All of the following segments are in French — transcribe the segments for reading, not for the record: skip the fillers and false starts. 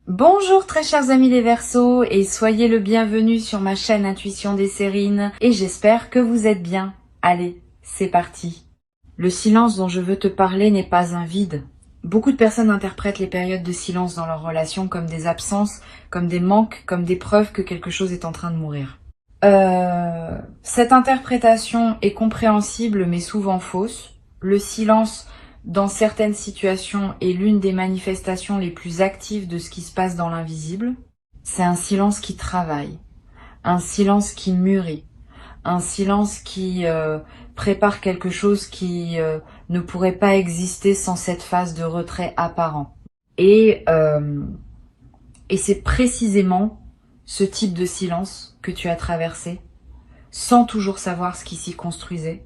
Bonjour très chers amis les Verseaux et soyez le bienvenu sur ma chaîne Intuition des Sérines et j'espère que vous êtes bien. Allez, c'est parti. Le silence dont je veux te parler n'est pas un vide. Beaucoup de personnes interprètent les périodes de silence dans leur relation comme des absences, comme des manques, comme des preuves que quelque chose est en train de mourir. Cette interprétation est compréhensible mais souvent fausse. Le silence dans certaines situations est l'une des manifestations les plus actives de ce qui se passe dans l'invisible. C'est un silence qui travaille, un silence qui mûrit, un silence qui prépare quelque chose qui ne pourrait pas exister sans cette phase de retrait apparent. Et c'est précisément ce type de silence que tu as traversé, sans toujours savoir ce qui s'y construisait,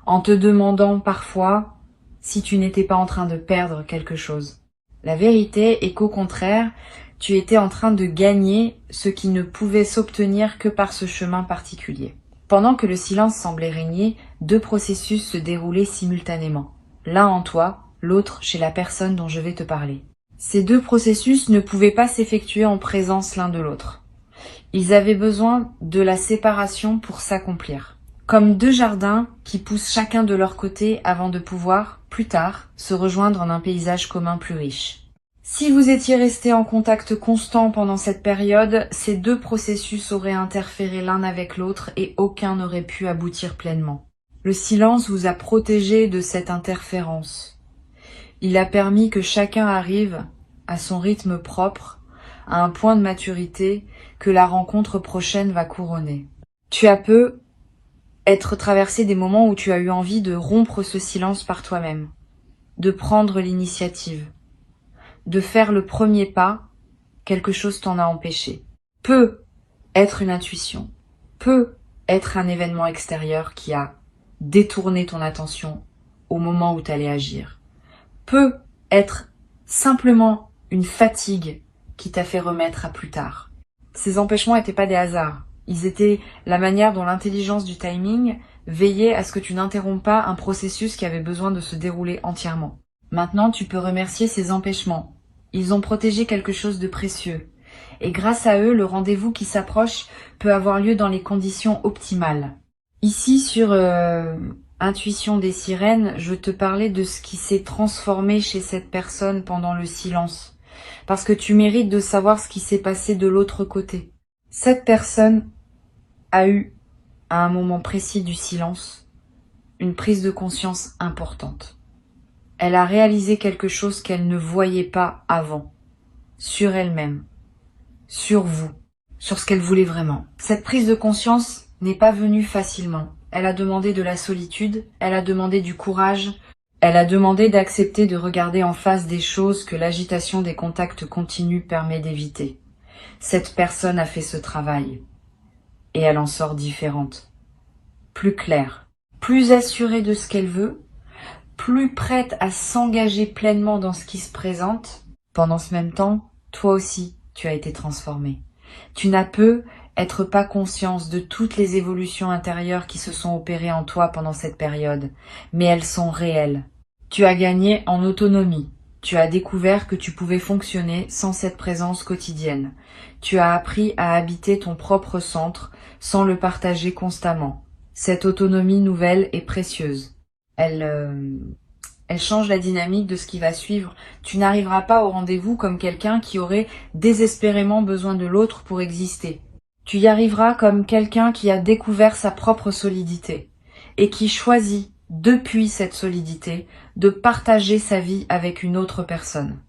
en te demandant parfois si tu n'étais pas en train de perdre quelque chose. La vérité est qu'au contraire, tu étais en train de gagner ce qui ne pouvait s'obtenir que par ce chemin particulier. Pendant que le silence semblait régner, deux processus se déroulaient simultanément. L'un en toi, l'autre chez la personne dont je vais te parler. Ces deux processus ne pouvaient pas s'effectuer en présence l'un de l'autre. Ils avaient besoin de la séparation pour s'accomplir. Comme deux jardins qui poussent chacun de leur côté avant de pouvoir, plus tard, se rejoindre en un paysage commun plus riche. Si vous étiez restés en contact constant pendant cette période, ces deux processus auraient interféré l'un avec l'autre et aucun n'aurait pu aboutir pleinement. Le silence vous a protégé de cette interférence. Il a permis que chacun arrive à son rythme propre, à un point de maturité que la rencontre prochaine va couronner. Tu as peu être traversé des moments où tu as eu envie de rompre ce silence par toi-même, de prendre l'initiative, de faire le premier pas, quelque chose t'en a empêché. Peut être une intuition, peut être un événement extérieur qui a détourné ton attention au moment où tu allais agir, peut être simplement une fatigue qui t'a fait remettre à plus tard. Ces empêchements n'étaient pas des hasards. Ils étaient la manière dont l'intelligence du timing veillait à ce que tu n'interromps pas un processus qui avait besoin de se dérouler entièrement. Maintenant, tu peux remercier ces empêchements. Ils ont protégé quelque chose de précieux. Et grâce à eux, le rendez-vous qui s'approche peut avoir lieu dans les conditions optimales. Ici, sur Intuition des Sirènes, je te parlais de ce qui s'est transformé chez cette personne pendant le silence. Parce que tu mérites de savoir ce qui s'est passé de l'autre côté. Cette personne a eu, à un moment précis du silence, une prise de conscience importante. Elle a réalisé quelque chose qu'elle ne voyait pas avant, sur elle-même, sur vous, sur ce qu'elle voulait vraiment. Cette prise de conscience n'est pas venue facilement. Elle a demandé de la solitude, elle a demandé du courage, elle a demandé d'accepter de regarder en face des choses que l'agitation des contacts continus permet d'éviter. Cette personne a fait ce travail. Et elle en sort différente. Plus claire, plus assurée de ce qu'elle veut, plus prête à s'engager pleinement dans ce qui se présente. Pendant ce même temps, toi aussi, tu as été transformé. Tu n'as peu être pas conscience de toutes les évolutions intérieures qui se sont opérées en toi pendant cette période, mais elles sont réelles. Tu as gagné en autonomie. Tu as découvert que tu pouvais fonctionner sans cette présence quotidienne. Tu as appris à habiter ton propre centre sans le partager constamment. Cette autonomie nouvelle est précieuse. Elle change la dynamique de ce qui va suivre. Tu n'arriveras pas au rendez-vous comme quelqu'un qui aurait désespérément besoin de l'autre pour exister. Tu y arriveras comme quelqu'un qui a découvert sa propre solidité et qui choisit, depuis cette solidité, de partager sa vie avec une autre personne.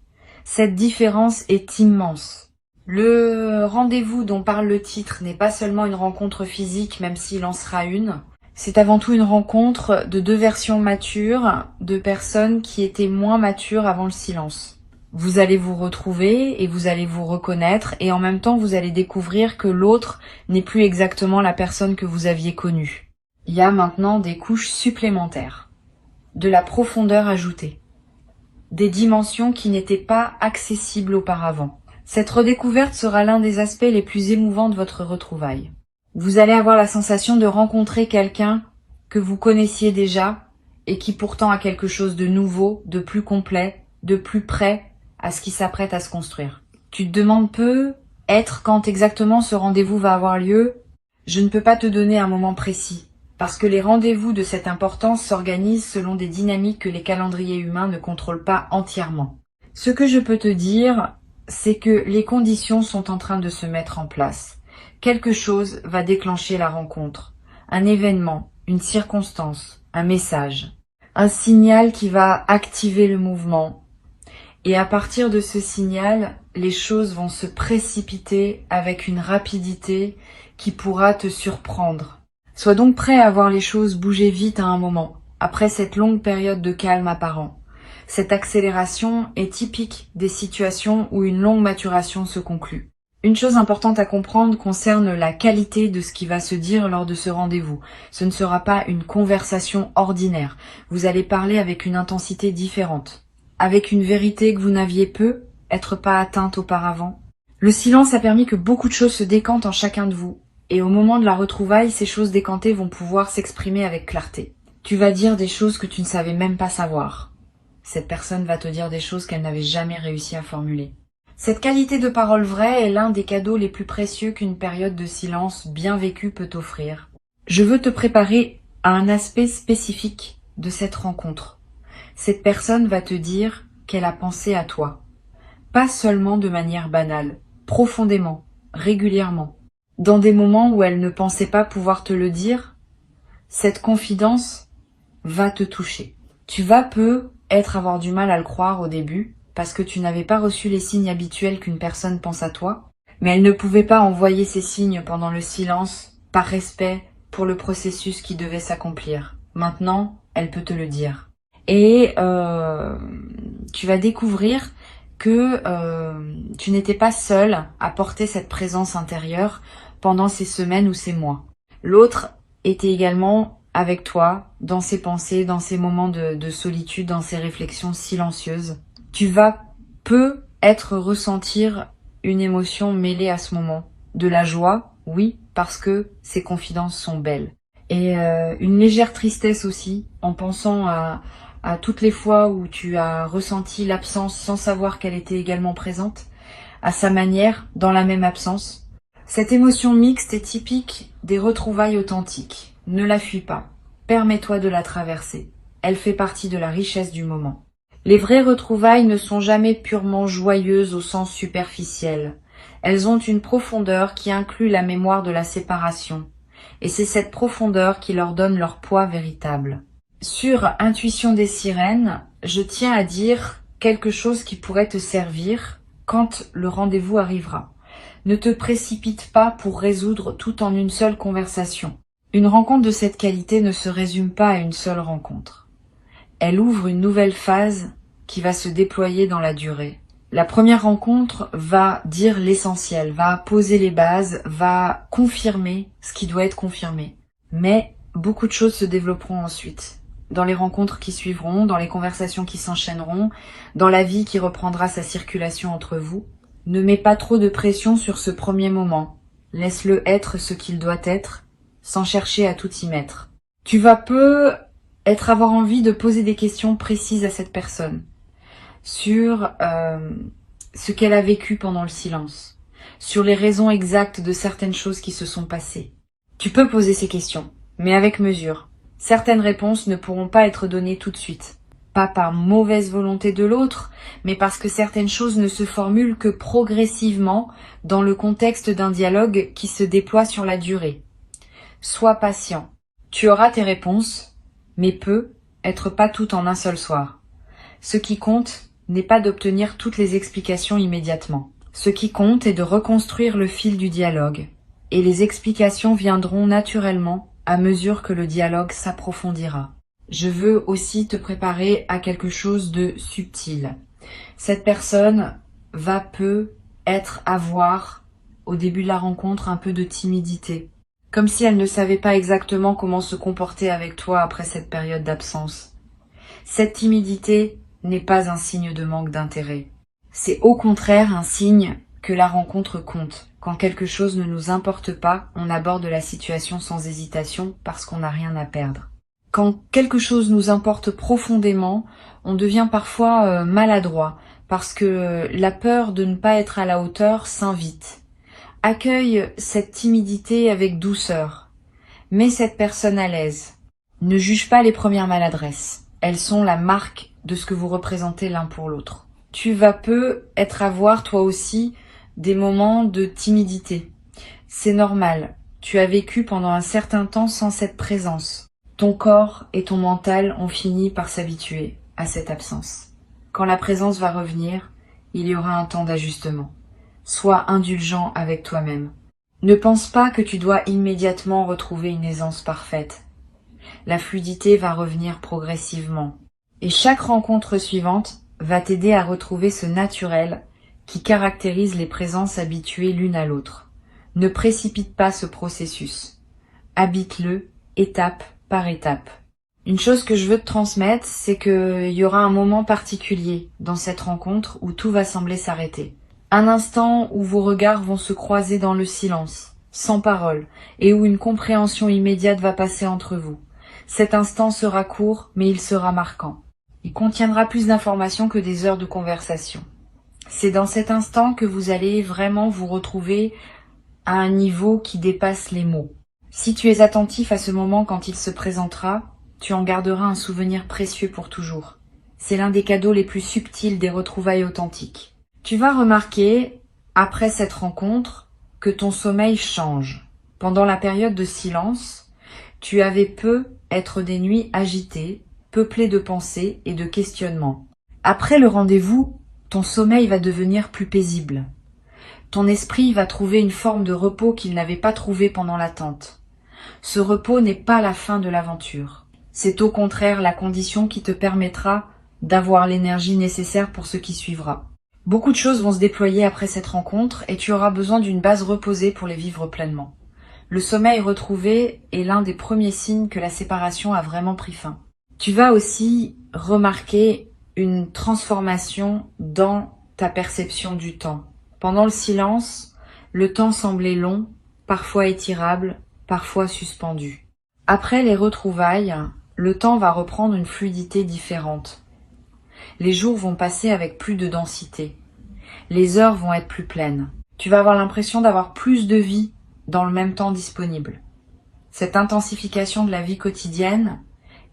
Cette différence est immense. Le rendez-vous dont parle le titre n'est pas seulement une rencontre physique, même s'il en sera une. C'est avant tout une rencontre de deux versions matures, de personnes qui étaient moins matures avant le silence. Vous allez vous retrouver et vous allez vous reconnaître et en même temps vous allez découvrir que l'autre n'est plus exactement la personne que vous aviez connue. Il y a maintenant des couches supplémentaires, de la profondeur ajoutée, des dimensions qui n'étaient pas accessibles auparavant. Cette redécouverte sera l'un des aspects les plus émouvants de votre retrouvaille. Vous allez avoir la sensation de rencontrer quelqu'un que vous connaissiez déjà et qui pourtant a quelque chose de nouveau, de plus complet, de plus près à ce qui s'apprête à se construire. Tu te demandes peu être quand exactement ce rendez-vous va avoir lieu. Je ne peux pas te donner un moment précis, parce que les rendez-vous de cette importance s'organisent selon des dynamiques que les calendriers humains ne contrôlent pas entièrement. Ce que je peux te dire, c'est que les conditions sont en train de se mettre en place. Quelque chose va déclencher la rencontre, un événement, une circonstance, un message, un signal qui va activer le mouvement. Et à partir de ce signal, les choses vont se précipiter avec une rapidité qui pourra te surprendre. Sois donc prêt à voir les choses bouger vite à un moment, après cette longue période de calme apparent. Cette accélération est typique des situations où une longue maturation se conclut. Une chose importante à comprendre concerne la qualité de ce qui va se dire lors de ce rendez-vous. Ce ne sera pas une conversation ordinaire. Vous allez parler avec une intensité différente, avec une vérité que vous n'aviez peut-être pas atteinte auparavant. Le silence a permis que beaucoup de choses se décantent en chacun de vous. Et au moment de la retrouvaille, ces choses décantées vont pouvoir s'exprimer avec clarté. Tu vas dire des choses que tu ne savais même pas savoir. Cette personne va te dire des choses qu'elle n'avait jamais réussi à formuler. Cette qualité de parole vraie est l'un des cadeaux les plus précieux qu'une période de silence bien vécue peut offrir. Je veux te préparer à un aspect spécifique de cette rencontre. Cette personne va te dire qu'elle a pensé à toi. Pas seulement de manière banale, profondément, régulièrement. Dans des moments où elle ne pensait pas pouvoir te le dire, cette confidence va te toucher. Tu vas peut-être avoir du mal à le croire au début, parce que tu n'avais pas reçu les signes habituels qu'une personne pense à toi, mais elle ne pouvait pas envoyer ces signes pendant le silence, par respect pour le processus qui devait s'accomplir. Maintenant, elle peut te le dire. Et tu vas découvrir que tu n'étais pas seule à porter cette présence intérieure pendant ces semaines ou ces mois. L'autre était également avec toi, dans ses pensées, dans ses moments de solitude, dans ses réflexions silencieuses. Tu vas peut-être ressentir une émotion mêlée à ce moment. De la joie, oui, parce que ces confidences sont belles. Et une légère tristesse aussi, en pensant à toutes les fois où tu as ressenti l'absence sans savoir qu'elle était également présente, à sa manière, dans la même absence. Cette émotion mixte est typique des retrouvailles authentiques. Ne la fuis pas. Permets-toi de la traverser. Elle fait partie de la richesse du moment. Les vraies retrouvailles ne sont jamais purement joyeuses au sens superficiel. Elles ont une profondeur qui inclut la mémoire de la séparation. Et c'est cette profondeur qui leur donne leur poids véritable. Sur Intuition des sirènes, je tiens à dire quelque chose qui pourrait te servir quand le rendez-vous arrivera. Ne te précipite pas pour résoudre tout en une seule conversation. Une rencontre de cette qualité ne se résume pas à une seule rencontre. Elle ouvre une nouvelle phase qui va se déployer dans la durée. La première rencontre va dire l'essentiel, va poser les bases, va confirmer ce qui doit être confirmé. Mais beaucoup de choses se développeront ensuite. Dans les rencontres qui suivront, dans les conversations qui s'enchaîneront, dans la vie qui reprendra sa circulation entre vous. Ne mets pas trop de pression sur ce premier moment. Laisse-le être ce qu'il doit être, sans chercher à tout y mettre. Tu vas peut-être avoir envie de poser des questions précises à cette personne sur ce qu'elle a vécu pendant le silence, sur les raisons exactes de certaines choses qui se sont passées. Tu peux poser ces questions, mais avec mesure. Certaines réponses ne pourront pas être données tout de suite. Pas par mauvaise volonté de l'autre, mais parce que certaines choses ne se formulent que progressivement dans le contexte d'un dialogue qui se déploie sur la durée. Sois patient. Tu auras tes réponses, mais peut-être pas toutes en un seul soir. Ce qui compte n'est pas d'obtenir toutes les explications immédiatement. Ce qui compte est de reconstruire le fil du dialogue. Et les explications viendront naturellement à mesure que le dialogue s'approfondira. Je veux aussi te préparer à quelque chose de subtil. Cette personne va peut-être avoir, au début de la rencontre, un peu de timidité. Comme si elle ne savait pas exactement comment se comporter avec toi après cette période d'absence. Cette timidité n'est pas un signe de manque d'intérêt. C'est au contraire un signe que la rencontre compte. Quand quelque chose ne nous importe pas, on aborde la situation sans hésitation parce qu'on n'a rien à perdre. Quand quelque chose nous importe profondément, on devient parfois maladroit parce que la peur de ne pas être à la hauteur s'invite. Accueille cette timidité avec douceur. Mets cette personne à l'aise. Ne juge pas les premières maladresses. Elles sont la marque de ce que vous représentez l'un pour l'autre. Tu vas être avoir toi aussi des moments de timidité. C'est normal. Tu as vécu pendant un certain temps sans cette présence. Ton corps et ton mental ont fini par s'habituer à cette absence. Quand la présence va revenir, il y aura un temps d'ajustement. Sois indulgent avec toi-même. Ne pense pas que tu dois immédiatement retrouver une aisance parfaite. La fluidité va revenir progressivement. Et chaque rencontre suivante va t'aider à retrouver ce naturel qui caractérise les présences habituées l'une à l'autre. Ne précipite pas ce processus. Habite-le étape par étape. Une chose que je veux te transmettre, c'est qu'il y aura un moment particulier dans cette rencontre où tout va sembler s'arrêter. Un instant où vos regards vont se croiser dans le silence, sans parole, et où une compréhension immédiate va passer entre vous. Cet instant sera court, mais il sera marquant. Il contiendra plus d'informations que des heures de conversation. C'est dans cet instant que vous allez vraiment vous retrouver à un niveau qui dépasse les mots. Si tu es attentif à ce moment quand il se présentera, tu en garderas un souvenir précieux pour toujours. C'est l'un des cadeaux les plus subtils des retrouvailles authentiques. Tu vas remarquer, après cette rencontre, que ton sommeil change. Pendant la période de silence, tu avais être des nuits agitées, peuplées de pensées et de questionnements. Après le rendez-vous, ton sommeil va devenir plus paisible. Ton esprit va trouver une forme de repos qu'il n'avait pas trouvé pendant l'attente. Ce repos n'est pas la fin de l'aventure. C'est au contraire la condition qui te permettra d'avoir l'énergie nécessaire pour ce qui suivra. Beaucoup de choses vont se déployer après cette rencontre et tu auras besoin d'une base reposée pour les vivre pleinement. Le sommeil retrouvé est l'un des premiers signes que la séparation a vraiment pris fin. Tu vas aussi remarquer une transformation dans ta perception du temps. Pendant le silence, le temps semblait long, parfois étirable, parfois suspendu. Après les retrouvailles, le temps va reprendre une fluidité différente. Les jours vont passer avec plus de densité. Les heures vont être plus pleines. Tu vas avoir l'impression d'avoir plus de vie dans le même temps disponible. Cette intensification de la vie quotidienne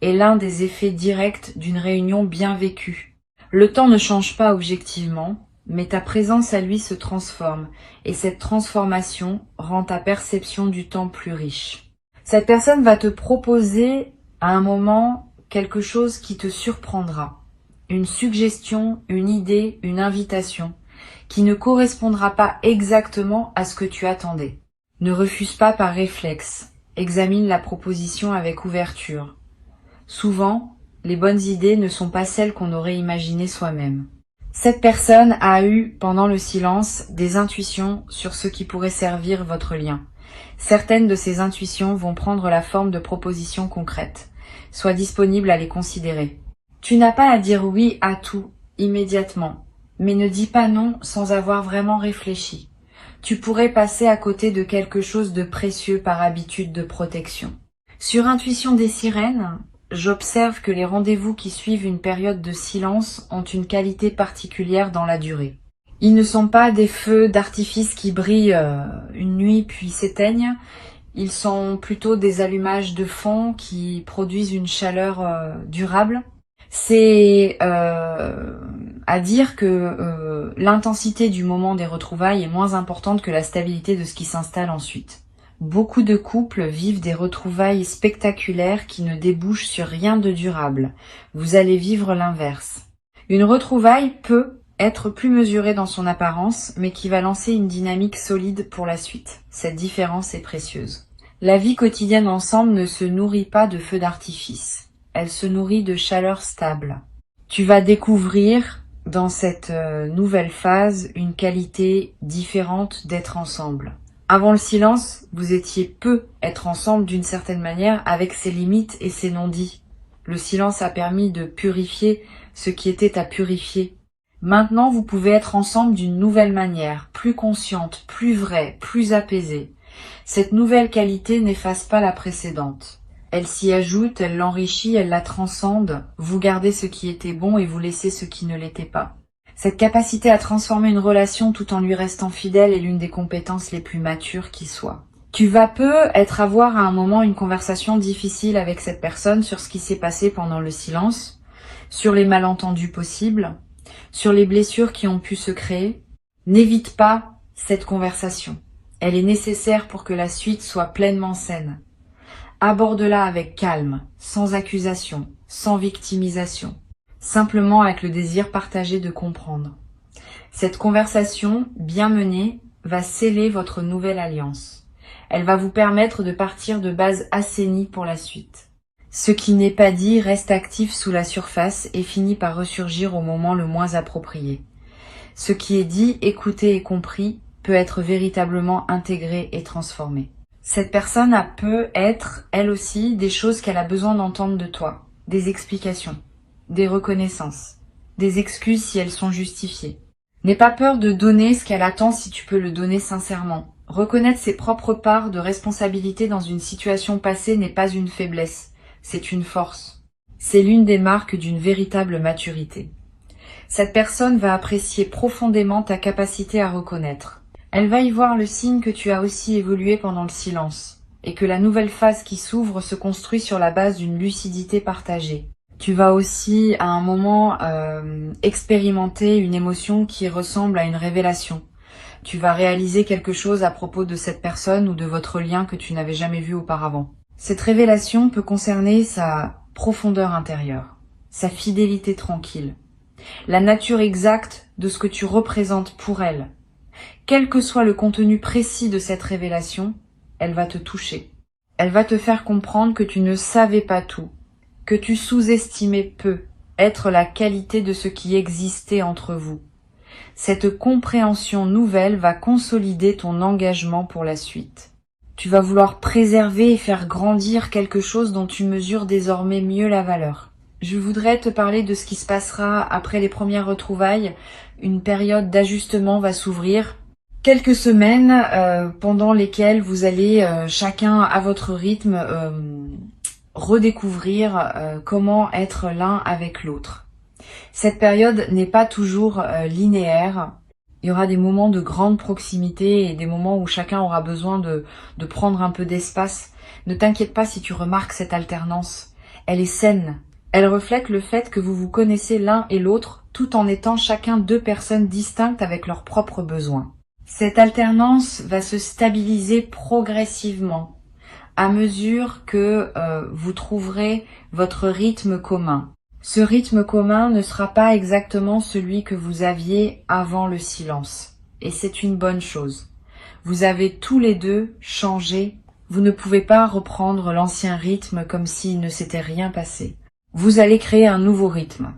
est l'un des effets directs d'une réunion bien vécue. Le temps ne change pas objectivement, mais ta présence à lui se transforme, et cette transformation rend ta perception du temps plus riche. Cette personne va te proposer à un moment quelque chose qui te surprendra. Une suggestion, une idée, une invitation, qui ne correspondra pas exactement à ce que tu attendais. Ne refuse pas par réflexe, examine la proposition avec ouverture. Souvent, les bonnes idées ne sont pas celles qu'on aurait imaginées soi-même. Cette personne a eu, pendant le silence, des intuitions sur ce qui pourrait servir votre lien. Certaines de ces intuitions vont prendre la forme de propositions concrètes. Sois disponible à les considérer. Tu n'as pas à dire oui à tout, immédiatement, mais ne dis pas non sans avoir vraiment réfléchi. Tu pourrais passer à côté de quelque chose de précieux par habitude de protection. Sur Intuition des sirènes, j'observe que les rendez-vous qui suivent une période de silence ont une qualité particulière dans la durée. Ils ne sont pas des feux d'artifice qui brillent une nuit puis s'éteignent. Ils sont plutôt des allumages de fond qui produisent une chaleur durable. C'est à dire que l'intensité du moment des retrouvailles est moins importante que la stabilité de ce qui s'installe ensuite. Beaucoup de couples vivent des retrouvailles spectaculaires qui ne débouchent sur rien de durable. Vous allez vivre l'inverse. Une retrouvaille peut être plus mesurée dans son apparence, mais qui va lancer une dynamique solide pour la suite. Cette différence est précieuse. La vie quotidienne ensemble ne se nourrit pas de feux d'artifice. Elle se nourrit de chaleur stable. Tu vas découvrir dans cette nouvelle phase une qualité différente d'être ensemble. Avant le silence, vous étiez peu être ensemble d'une certaine manière avec ses limites et ses non-dits. Le silence a permis de purifier ce qui était à purifier. Maintenant, vous pouvez être ensemble d'une nouvelle manière, plus consciente, plus vraie, plus apaisée. Cette nouvelle qualité n'efface pas la précédente. Elle s'y ajoute, elle l'enrichit, elle la transcende. Vous gardez ce qui était bon et vous laissez ce qui ne l'était pas. Cette capacité à transformer une relation tout en lui restant fidèle est l'une des compétences les plus matures qui soient. Tu vas peut-être avoir à un moment une conversation difficile avec cette personne sur ce qui s'est passé pendant le silence, sur les malentendus possibles, sur les blessures qui ont pu se créer. N'évite pas cette conversation. Elle est nécessaire pour que la suite soit pleinement saine. Aborde-la avec calme, sans accusation, sans victimisation, simplement avec le désir partagé de comprendre. Cette conversation, bien menée, va sceller votre nouvelle alliance. Elle va vous permettre de partir de bases assainies pour la suite. Ce qui n'est pas dit reste actif sous la surface et finit par ressurgir au moment le moins approprié. Ce qui est dit, écouté et compris peut être véritablement intégré et transformé. Cette personne peut être, elle aussi, des choses qu'elle a besoin d'entendre de toi, des explications, des reconnaissances, des excuses si elles sont justifiées. N'aie pas peur de donner ce qu'elle attend si tu peux le donner sincèrement. Reconnaître ses propres parts de responsabilité dans une situation passée n'est pas une faiblesse, c'est une force. C'est l'une des marques d'une véritable maturité. Cette personne va apprécier profondément ta capacité à reconnaître. Elle va y voir le signe que tu as aussi évolué pendant le silence, et que la nouvelle phase qui s'ouvre se construit sur la base d'une lucidité partagée. Tu vas aussi, à un moment, expérimenter une émotion qui ressemble à une révélation. Tu vas réaliser quelque chose à propos de cette personne ou de votre lien que tu n'avais jamais vu auparavant. Cette révélation peut concerner sa profondeur intérieure, sa fidélité tranquille, la nature exacte de ce que tu représentes pour elle. Quel que soit le contenu précis de cette révélation, elle va te toucher. Elle va te faire comprendre que tu ne savais pas tout, que tu sous-estimais peu être la qualité de ce qui existait entre vous. Cette compréhension nouvelle va consolider ton engagement pour la suite. Tu vas vouloir préserver et faire grandir quelque chose dont tu mesures désormais mieux la valeur. Je voudrais te parler de ce qui se passera après les premières retrouvailles. Une période d'ajustement va s'ouvrir. Quelques semaines pendant lesquelles vous allez chacun à votre rythme redécouvrir comment être l'un avec l'autre. Cette période n'est pas toujours linéaire. Il y aura des moments de grande proximité et des moments où chacun aura besoin de prendre un peu d'espace. Ne t'inquiète pas si tu remarques cette alternance. Elle est saine. Elle reflète le fait que vous vous connaissez l'un et l'autre tout en étant chacun deux personnes distinctes avec leurs propres besoins. Cette alternance va se stabiliser progressivement à mesure que vous trouverez votre rythme commun. Ce rythme commun ne sera pas exactement celui que vous aviez avant le silence. Et c'est une bonne chose. Vous avez tous les deux changé. Vous ne pouvez pas reprendre l'ancien rythme comme s'il ne s'était rien passé. Vous allez créer un nouveau rythme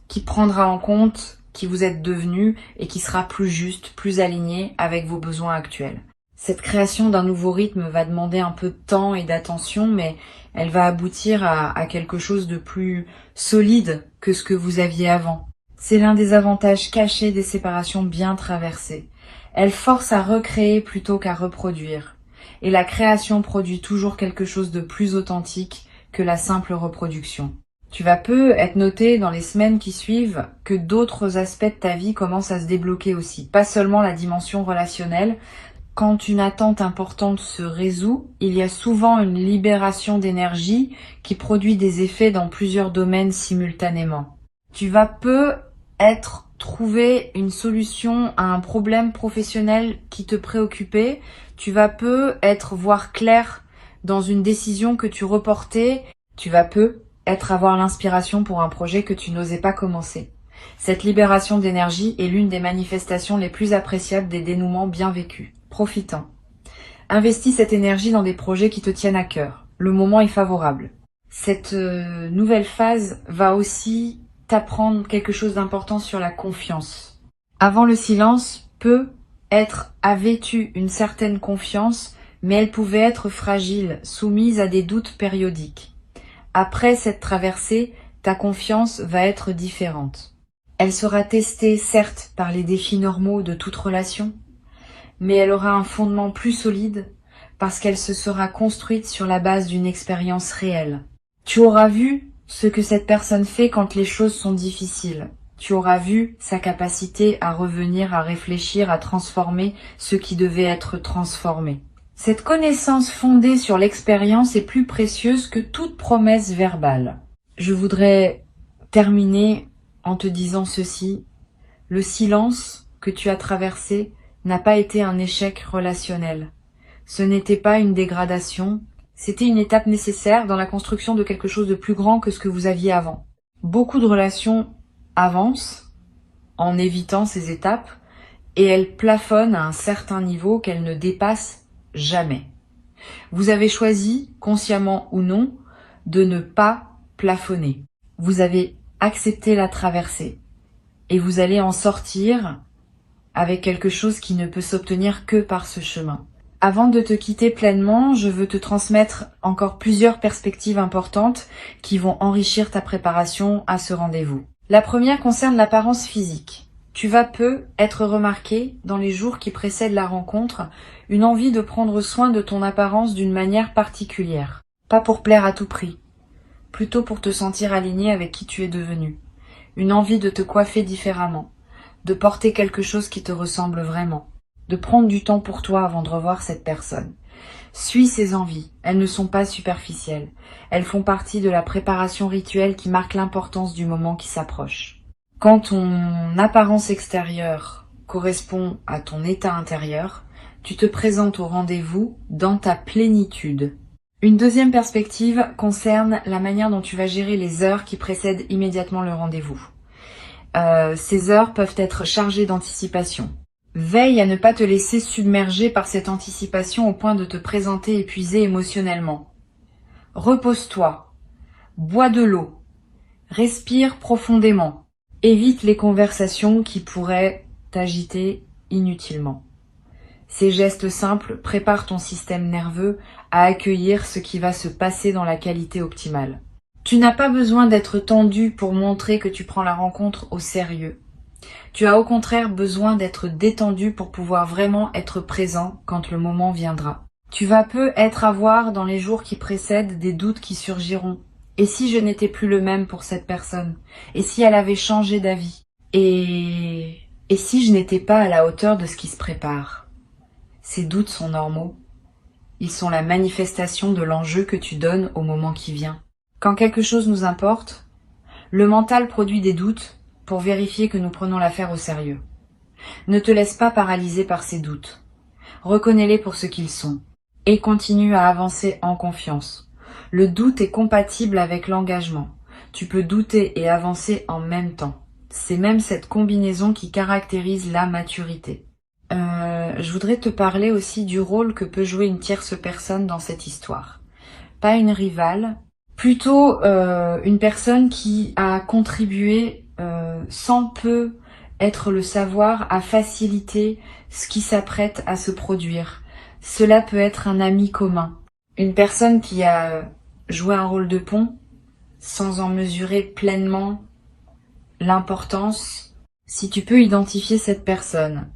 qui prendra en compte qui vous êtes devenu et qui sera plus juste, plus aligné avec vos besoins actuels. Cette création d'un nouveau rythme va demander un peu de temps et d'attention, mais elle va aboutir à quelque chose de plus solide que ce que vous aviez avant. C'est l'un des avantages cachés des séparations bien traversées. Elles forcent à recréer plutôt qu'à reproduire. Et la création produit toujours quelque chose de plus authentique que la simple reproduction. Tu vas être noté dans les semaines qui suivent que d'autres aspects de ta vie commencent à se débloquer aussi. Pas seulement la dimension relationnelle. Quand une attente importante se résout, il y a souvent une libération d'énergie qui produit des effets dans plusieurs domaines simultanément. Tu vas peut-être trouver une solution à un problème professionnel qui te préoccupait. Tu vas peut-être voir clair dans une décision que tu reportais. Tu vas peut-être avoir l'inspiration pour un projet que tu n'osais pas commencer. Cette libération d'énergie est l'une des manifestations les plus appréciables des dénouements bien vécus. Profitant. Investis cette énergie dans des projets qui te tiennent à cœur. Le moment est favorable. Cette nouvelle phase va aussi t'apprendre quelque chose d'important sur la confiance. Avant le silence, avait eu une certaine confiance, mais elle pouvait être fragile, soumise à des doutes périodiques. Après cette traversée, ta confiance va être différente. Elle sera testée, certes, par les défis normaux de toute relation, mais elle aura un fondement plus solide parce qu'elle se sera construite sur la base d'une expérience réelle. Tu auras vu ce que cette personne fait quand les choses sont difficiles. Tu auras vu sa capacité à revenir, à réfléchir, à transformer ce qui devait être transformé. Cette connaissance fondée sur l'expérience est plus précieuse que toute promesse verbale. Je voudrais terminer en te disant ceci. Le silence que tu as traversé n'a pas été un échec relationnel. Ce n'était pas une dégradation, c'était une étape nécessaire dans la construction de quelque chose de plus grand que ce que vous aviez avant. Beaucoup de relations avancent en évitant ces étapes et elles plafonnent à un certain niveau qu'elles ne dépassent jamais. Vous avez choisi, consciemment ou non, de ne pas plafonner. Vous avez accepté la traversée et vous allez en sortir avec quelque chose qui ne peut s'obtenir que par ce chemin. Avant de te quitter pleinement, je veux te transmettre encore plusieurs perspectives importantes qui vont enrichir ta préparation à ce rendez-vous. La première concerne l'apparence physique. Tu vas peu être remarqué dans les jours qui précèdent la rencontre, une envie de prendre soin de ton apparence d'une manière particulière. Pas pour plaire à tout prix, plutôt pour te sentir aligné avec qui tu es devenu. Une envie de te coiffer différemment, de porter quelque chose qui te ressemble vraiment, de prendre du temps pour toi avant de revoir cette personne. Suis ces envies, elles ne sont pas superficielles, elles font partie de la préparation rituelle qui marque l'importance du moment qui s'approche. Quand ton apparence extérieure correspond à ton état intérieur, tu te présentes au rendez-vous dans ta plénitude. Une deuxième perspective concerne la manière dont tu vas gérer les heures qui précèdent immédiatement le rendez-vous. Ces heures peuvent être chargées d'anticipation. Veille à ne pas te laisser submerger par cette anticipation au point de te présenter épuisé émotionnellement. Repose-toi, bois de l'eau, respire profondément, évite les conversations qui pourraient t'agiter inutilement. Ces gestes simples préparent ton système nerveux à accueillir ce qui va se passer dans la qualité optimale. Tu n'as pas besoin d'être tendu pour montrer que tu prends la rencontre au sérieux. Tu as au contraire besoin d'être détendu pour pouvoir vraiment être présent quand le moment viendra. Tu vas peu être à voir dans les jours qui précèdent des doutes qui surgiront. Et si je n'étais plus le même pour cette personne? Et si elle avait changé d'avis? Et si je n'étais pas à la hauteur de ce qui se prépare? Ces doutes sont normaux. Ils sont la manifestation de l'enjeu que tu donnes au moment qui vient. Quand quelque chose nous importe, le mental produit des doutes pour vérifier que nous prenons l'affaire au sérieux. Ne te laisse pas paralyser par ces doutes. Reconnais-les pour ce qu'ils sont et continue à avancer en confiance. Le doute est compatible avec l'engagement. Tu peux douter et avancer en même temps. C'est même cette combinaison qui caractérise la maturité. Je voudrais te parler aussi du rôle que peut jouer une tierce personne dans cette histoire. Pas une rivale, plutôt une personne qui a contribué sans peu être le savoir à faciliter ce qui s'apprête à se produire. Cela peut être un ami commun, une personne qui a joué un rôle de pont sans en mesurer pleinement l'importance. Si tu peux identifier cette personne,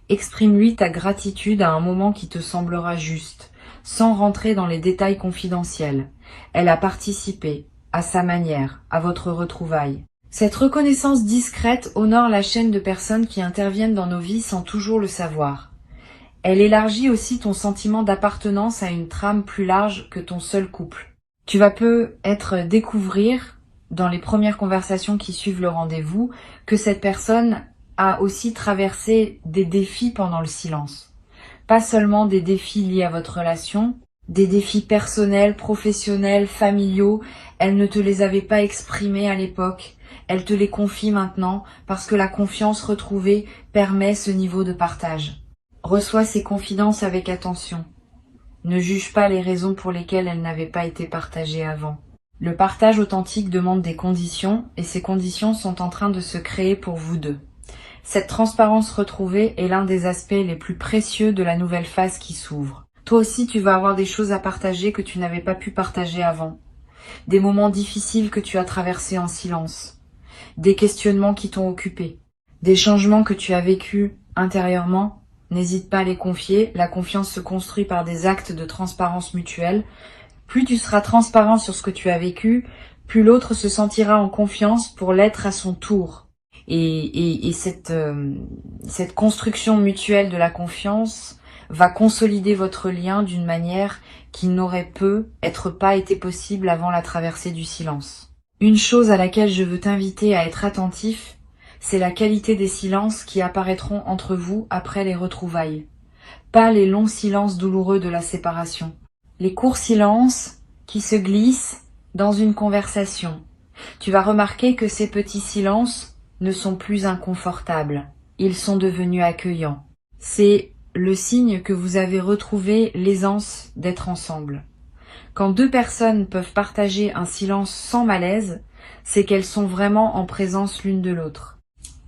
exprime-lui ta gratitude à un moment qui te semblera juste, sans rentrer dans les détails confidentiels. Elle a participé, à sa manière, à votre retrouvaille. Cette reconnaissance discrète honore la chaîne de personnes qui interviennent dans nos vies sans toujours le savoir. Elle élargit aussi ton sentiment d'appartenance à une trame plus large que ton seul couple. Tu vas peut-être découvrir, dans les premières conversations qui suivent le rendez-vous, que cette personne a aussi traversé des défis pendant le silence. Pas seulement des défis liés à votre relation, des défis personnels, professionnels, familiaux. Elle ne te les avait pas exprimés à l'époque. Elle te les confie maintenant parce que la confiance retrouvée permet ce niveau de partage. Reçois ces confidences avec attention. Ne juge pas les raisons pour lesquelles elles n'avaient pas été partagées avant. Le partage authentique demande des conditions et ces conditions sont en train de se créer pour vous deux. Cette transparence retrouvée est l'un des aspects les plus précieux de la nouvelle phase qui s'ouvre. Toi aussi, tu vas avoir des choses à partager que tu n'avais pas pu partager avant. Des moments difficiles que tu as traversés en silence. Des questionnements qui t'ont occupé. Des changements que tu as vécus intérieurement. N'hésite pas à les confier. La confiance se construit par des actes de transparence mutuelle. Plus tu seras transparent sur ce que tu as vécu, plus l'autre se sentira en confiance pour l'être à son tour. Et cette construction mutuelle de la confiance va consolider votre lien d'une manière qui n'aurait pas été possible avant la traversée du silence. Une chose à laquelle je veux t'inviter à être attentif, c'est la qualité des silences qui apparaîtront entre vous après les retrouvailles. Pas les longs silences douloureux de la séparation. Les courts silences qui se glissent dans une conversation. Tu vas remarquer que ces petits silences ne sont plus inconfortables. Ils sont devenus accueillants. C'est le signe que vous avez retrouvé l'aisance d'être ensemble. Quand deux personnes peuvent partager un silence sans malaise, c'est qu'elles sont vraiment en présence l'une de l'autre.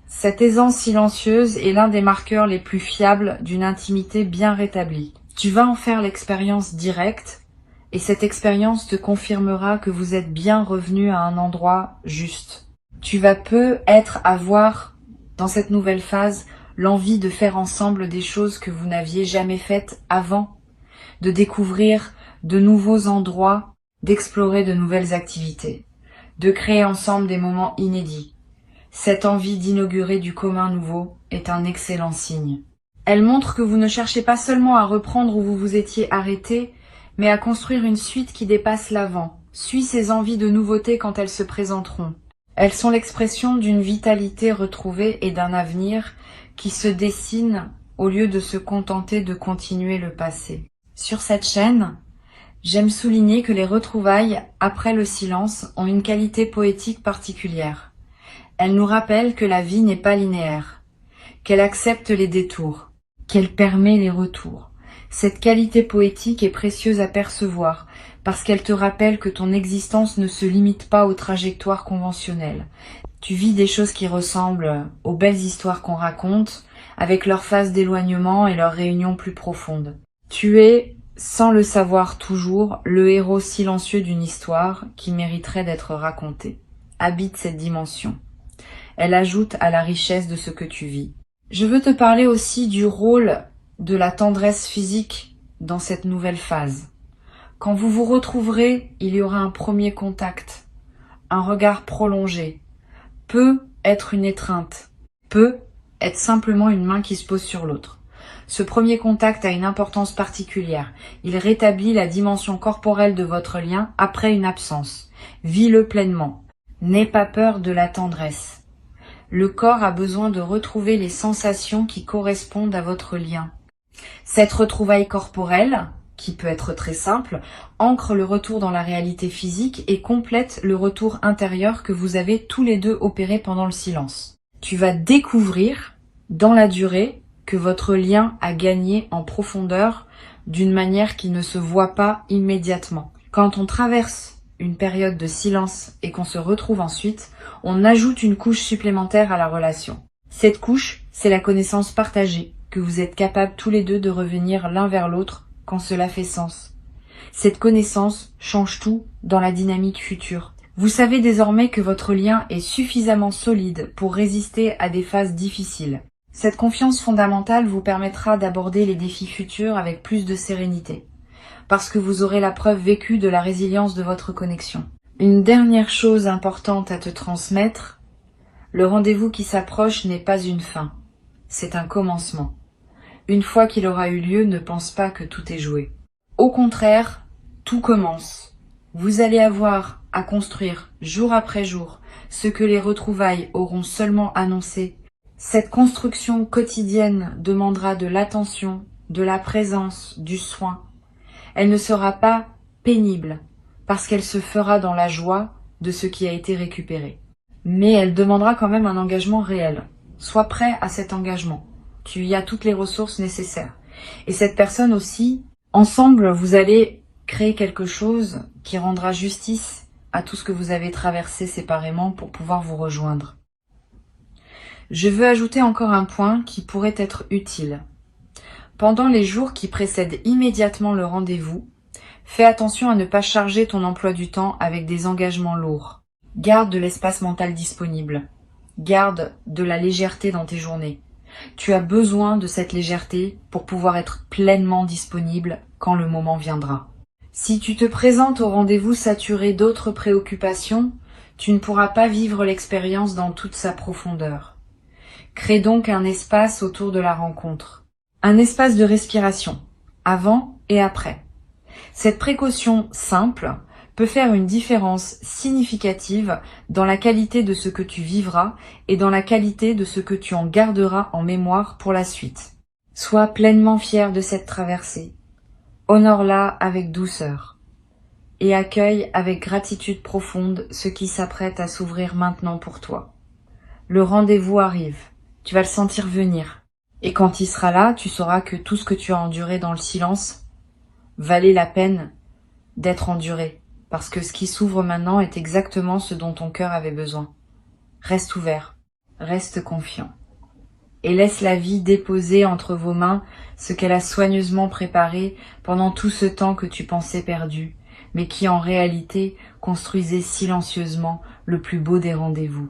Cette aisance silencieuse est l'un des marqueurs les plus fiables d'une intimité bien rétablie. Tu vas en faire l'expérience directe, et cette expérience te confirmera que vous êtes bien revenu à un endroit juste. Tu vas peut-être avoir, dans cette nouvelle phase, l'envie de faire ensemble des choses que vous n'aviez jamais faites avant, de découvrir de nouveaux endroits, d'explorer de nouvelles activités, de créer ensemble des moments inédits. Cette envie d'inaugurer du commun nouveau est un excellent signe. Elle montre que vous ne cherchez pas seulement à reprendre où vous vous étiez arrêté, mais à construire une suite qui dépasse l'avant. Suis ces envies de nouveauté quand elles se présenteront. Elles sont l'expression d'une vitalité retrouvée et d'un avenir qui se dessine au lieu de se contenter de continuer le passé. Sur cette chaîne, j'aime souligner que les retrouvailles après le silence ont une qualité poétique particulière. Elles nous rappellent que la vie n'est pas linéaire, qu'elle accepte les détours, qu'elle permet les retours. Cette qualité poétique est précieuse à percevoir parce qu'elle te rappelle que ton existence ne se limite pas aux trajectoires conventionnelles. Tu vis des choses qui ressemblent aux belles histoires qu'on raconte, avec leurs phases d'éloignement et leurs réunions plus profondes. Tu es, sans le savoir toujours, le héros silencieux d'une histoire qui mériterait d'être racontée. Habite cette dimension. Elle ajoute à la richesse de ce que tu vis. Je veux te parler aussi du rôle de la tendresse physique dans cette nouvelle phase. Quand vous vous retrouverez, il y aura un premier contact, un regard prolongé. Peut être une étreinte, peut être simplement une main qui se pose sur l'autre. Ce premier contact a une importance particulière. Il rétablit la dimension corporelle de votre lien après une absence. Vis-le pleinement. N'aie pas peur de la tendresse. Le corps a besoin de retrouver les sensations qui correspondent à votre lien. Cette retrouvaille corporelle, qui peut être très simple, ancre le retour dans la réalité physique et complète le retour intérieur que vous avez tous les deux opéré pendant le silence. Tu vas découvrir, dans la durée, que votre lien a gagné en profondeur d'une manière qui ne se voit pas immédiatement. Quand on traverse une période de silence et qu'on se retrouve ensuite, on ajoute une couche supplémentaire à la relation. Cette couche, c'est la connaissance partagée, que vous êtes capables tous les deux de revenir l'un vers l'autre quand cela fait sens. Cette connaissance change tout dans la dynamique future. Vous savez désormais que votre lien est suffisamment solide pour résister à des phases difficiles. Cette confiance fondamentale vous permettra d'aborder les défis futurs avec plus de sérénité, parce que vous aurez la preuve vécue de la résilience de votre connexion. Une dernière chose importante à te transmettre, le rendez-vous qui s'approche n'est pas une fin, c'est un commencement. Une fois qu'il aura eu lieu, ne pense pas que tout est joué. Au contraire, tout commence. Vous allez avoir à construire jour après jour ce que les retrouvailles auront seulement annoncé. Cette construction quotidienne demandera de l'attention, de la présence, du soin. Elle ne sera pas pénible parce qu'elle se fera dans la joie de ce qui a été récupéré. Mais elle demandera quand même un engagement réel. Sois prêt à cet engagement. Tu y as toutes les ressources nécessaires. Et cette personne aussi, ensemble, vous allez créer quelque chose qui rendra justice à tout ce que vous avez traversé séparément pour pouvoir vous rejoindre. Je veux ajouter encore un point qui pourrait être utile. Pendant les jours qui précèdent immédiatement le rendez-vous, fais attention à ne pas charger ton emploi du temps avec des engagements lourds. Garde de l'espace mental disponible. Garde de la légèreté dans tes journées. Tu as besoin de cette légèreté pour pouvoir être pleinement disponible quand le moment viendra. Si tu te présentes au rendez-vous saturé d'autres préoccupations, tu ne pourras pas vivre l'expérience dans toute sa profondeur. Crée donc un espace autour de la rencontre. Un espace de respiration, avant et après. Cette précaution simple peut faire une différence significative dans la qualité de ce que tu vivras et dans la qualité de ce que tu en garderas en mémoire pour la suite. Sois pleinement fier de cette traversée. Honore-la avec douceur et accueille avec gratitude profonde ce qui s'apprête à s'ouvrir maintenant pour toi. Le rendez-vous arrive, tu vas le sentir venir. Et quand il sera là, tu sauras que tout ce que tu as enduré dans le silence valait la peine d'être enduré, parce que ce qui s'ouvre maintenant est exactement ce dont ton cœur avait besoin. Reste ouvert, reste confiant, et laisse la vie déposer entre vos mains ce qu'elle a soigneusement préparé pendant tout ce temps que tu pensais perdu, mais qui en réalité construisait silencieusement le plus beau des rendez-vous.